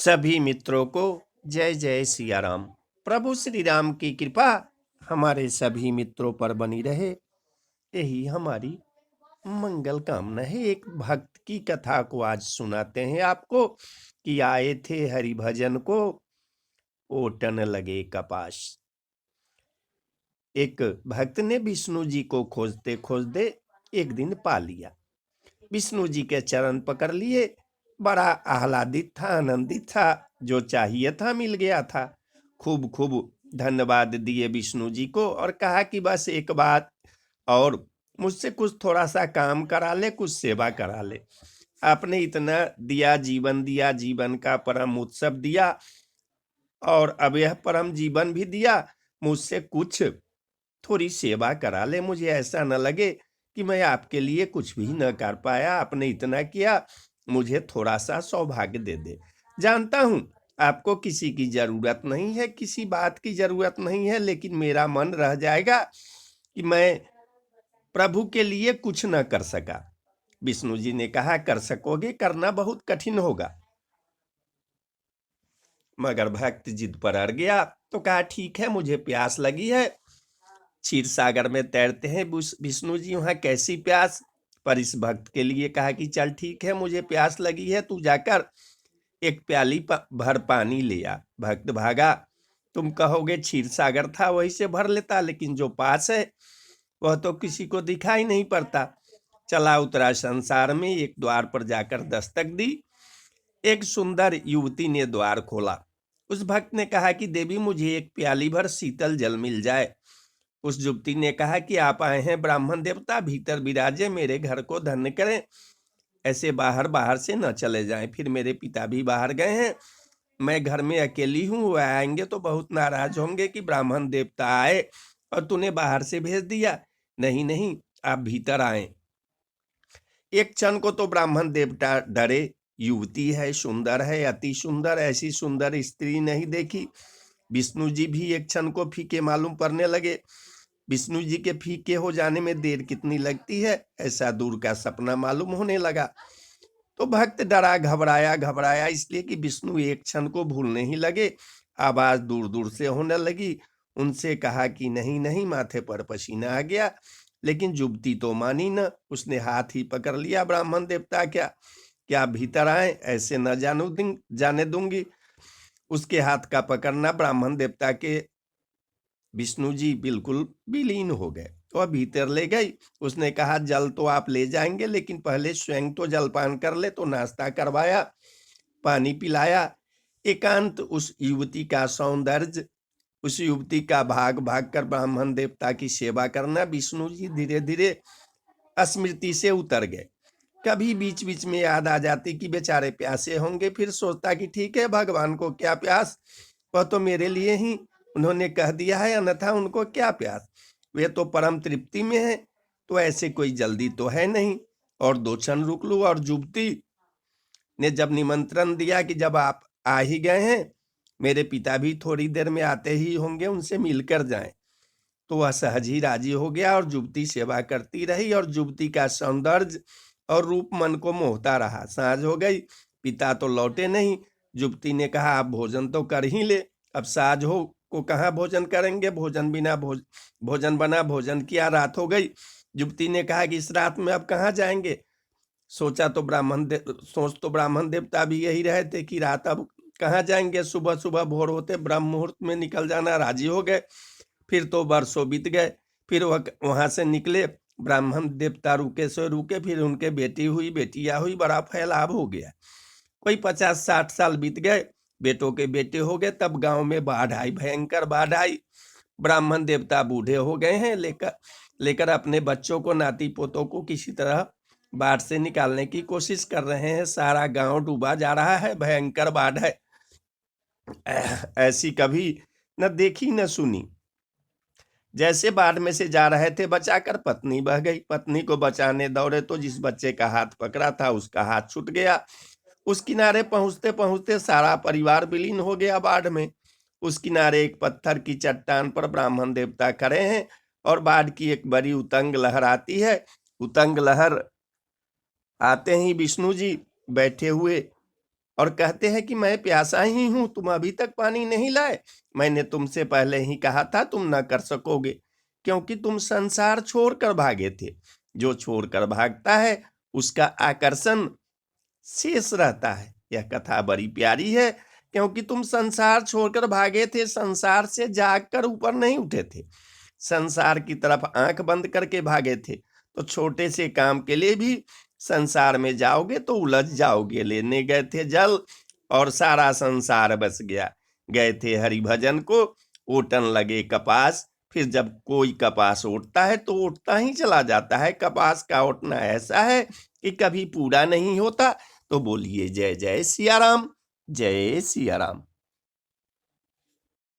सभी मित्रों को जय जय सिया राम। प्रभु श्री राम की कृपा हमारे सभी मित्रों पर बनी रहे, यही हमारी मंगल कामना है। एक भक्त की कथा को आज सुनाते हैं आपको कि आए थे हरि भजन को, ओटन लगे कपास। एक भक्त ने विष्णु जी को खोजते खोजते एक दिन पा लिया। विष्णु जी के चरण पकड़ लिए, बड़ा आह्लादित था, आनंदित था। जो चाहिए था मिल गया था। खूब खूब धन्यवाद दिए विष्णु जी को और कहा कि बस एक बात और, मुझसे कुछ थोड़ा सा काम करा ले, कुछ सेवा करा ले। आपने इतना दिया, जीवन दिया, जीवन का परम उत्सव दिया और अब यह परम जीवन भी दिया, मुझसे कुछ थोड़ी सेवा करा ले। मुझे ऐसा न लगे कि मैं आपके लिए कुछ भी न कर पाया। आपने इतना किया, मुझे थोड़ा सा सौभाग्य दे दे। जानता हूं आपको किसी की जरूरत नहीं है, किसी बात की जरूरत नहीं है, लेकिन मेरा मन रह जाएगा कि मैं प्रभु के लिए कुछ न कर सका। विष्णु जी ने कहा, कर सकोगे, करना बहुत कठिन होगा। मगर भक्त जिद पर अड़ गया तो कहा, ठीक है, मुझे प्यास लगी है। क्षीर सागर में तैरते हैं विष्णु जी, वहां कैसी प्यास। पर इस भक्त के लिए कहा कि चल ठीक है, मुझे प्यास लगी है, तू जाकर एक प्याली भर पानी ले आ। भक्त भागा। तुम कहोगे क्षीर सागर था, वहीं से भर लेता, लेकिन जो पास है वह तो किसी को दिखाई नहीं पड़ता। चला उतरा संसार में, एक द्वार पर जाकर दस्तक दी। एक सुंदर युवती ने द्वार खोला। उस भक्त ने कहा कि देवी, मुझे एक प्याली भर शीतल जल मिल जाए। उस युवती ने कहा कि आप आए हैं ब्राह्मण देवता, भीतर विराजे, मेरे घर को धन्य करें। ऐसे बाहर बाहर से न चले जाएं, फिर मेरे पिता भी बाहर गए हैं, मैं घर में अकेली हूं। वह आएंगे तो बहुत नाराज होंगे कि ब्राह्मण देवता आए और तूने बाहर से भेज दिया। नहीं नहीं, आप भीतर आए। एक क्षण को तो ब्राह्मण देवता डरे। युवती है, सुंदर है, अति सुंदर, ऐसी सुंदर स्त्री नहीं देखी। विष्णु जी भी एक क्षण को फीके मालूम पड़ने लगे। विष्णु जी के फीके हो जाने में देर कितनी लगती है, ऐसा दूर का सपना मालूम होने लगा। तो भक्त डरा, घबराया घबराया, इसलिए कि विष्णु एक क्षण को भूलने ही लगे। आवाज दूर दूर से होने लगी। उनसे कहा कि नहीं नहीं, माथे पर पसीना आ गया। लेकिन युवती तो मानी न, उसने हाथ ही पकड़ लिया। ब्राह्मण देवता, क्या भीतर आए, ऐसे न जाने दूंगी। उसके हाथ का पकड़ना ब्राह्मण देवता के विष्णु जी बिल्कुल विलीन हो गए। वह भीतर ले गई। उसने कहा, जल तो आप ले जाएंगे, लेकिन पहले स्वयं तो जलपान कर ले। तो नाश्ता करवाया, पानी पिलाया। एकांत उस युवती का सौंदर्य, उस युवती का भाग भाग कर ब्राह्मण देवता की सेवा करना, विष्णु जी धीरे धीरे स्मृति से उतर गए। कभी बीच बीच में याद आ जाती कि बेचारे प्यासे होंगे, फिर सोचता कि ठीक है, भगवान को क्या प्यास, वह तो मेरे लिए ही उन्होंने कह दिया है, अन्यथा उनको क्या प्यास, वे तो परम तृप्ति में है, तो ऐसे कोई जल्दी तो है नहीं। और दो क्षण रुक लूं। और युवती ने जब निमंत्रण दिया कि जब आप आ ही गए हैं, मेरे पिता भी थोड़ी देर में आते ही होंगे, उनसे मिलकर जाएं। तो वह सहज ही राजी हो गया और युवती सेवा करती रही और युवती का सौंदर्य और रूप मन को मोहता रहा। सांझ हो गई, पिता तो लौटे नहीं। युवती ने कहा, आप भोजन तो कर ही ले, अब साँझ हो को कहाँ भोजन करेंगे, भोजन बिना भोजन बना, भोजन किया, रात हो गई। युवती ने कहा कि इस रात में अब कहाँ जाएंगे। सोच तो ब्राह्मण देवता भी यही रहे थे कि रात अब कहाँ जाएंगे, सुबह सुबह भोर होते ब्रह्म मुहूर्त में निकल जाना। राजी हो गए। फिर तो वर्षों बीत गए। फिर वह वहां से निकले। ब्राह्मण देवता रुके सो रुके, फिर उनके बेटी हुई, बेटियां हुई, बड़ा फैलाव हो गया। कोई 50-60 साल बीत गए, बेटों के बेटे हो गए। तब गांव में बाढ़ आई, भयंकर बाढ़ आई। ब्राह्मण देवता बूढ़े हो गए हैं, लेकर लेकर अपने बच्चों को, नाती पोतों को किसी तरह बाढ़ से निकालने की कोशिश कर रहे हैं। सारा गांव डूबा जा रहा है, भयंकर बाढ़ है, ऐसी कभी न देखी न सुनी। जैसे बाढ़ में से जा रहे थे, बचाकर पत्नी बह गई। पत्नी को बचाने दौड़े तो जिस बच्चे का हाथ पकड़ा था उसका हाथ छूट गया। उस किनारे पहुंचते पहुंचते सारा परिवार विलीन हो गया बाढ़ में। उस किनारे एक पत्थर की चट्टान पर ब्राह्मण देवता खड़े हैं और बाढ़ की एक बड़ी उतंग लहर आती है। उतंग लहर आते ही विष्णु जी बैठे हुए और कहते हैं कि मैं प्यासा ही हूं, तुम अभी तक पानी नहीं लाए। मैंने तुमसे पहले ही कहा था तुम न कर सकोगे, क्योंकि तुम संसार छोड़कर भागे थे। जो छोड़कर भागता है उसका आकर्षण शेष रहता है। यह कथा बड़ी प्यारी है, क्योंकि तुम संसार छोड़कर भागे थे, संसार से जागकर ऊपर नहीं उठे थे। संसार की तरफ आंख बंद करके भागे थे, तो छोटे से काम के लिए भी संसार में जाओगे तो उलझ जाओगे। लेने गए थे जल और सारा संसार बस गया। गए थे हरि भजन को, ओटन लगे कपास। फिर जब कोई कपास ओटता है तो ओटता ही चला जाता है। कपास का ओटना ऐसा है कि कभी पूरा नहीं होता। तो बोलिए जय जय सिया राम, जय सिया राम।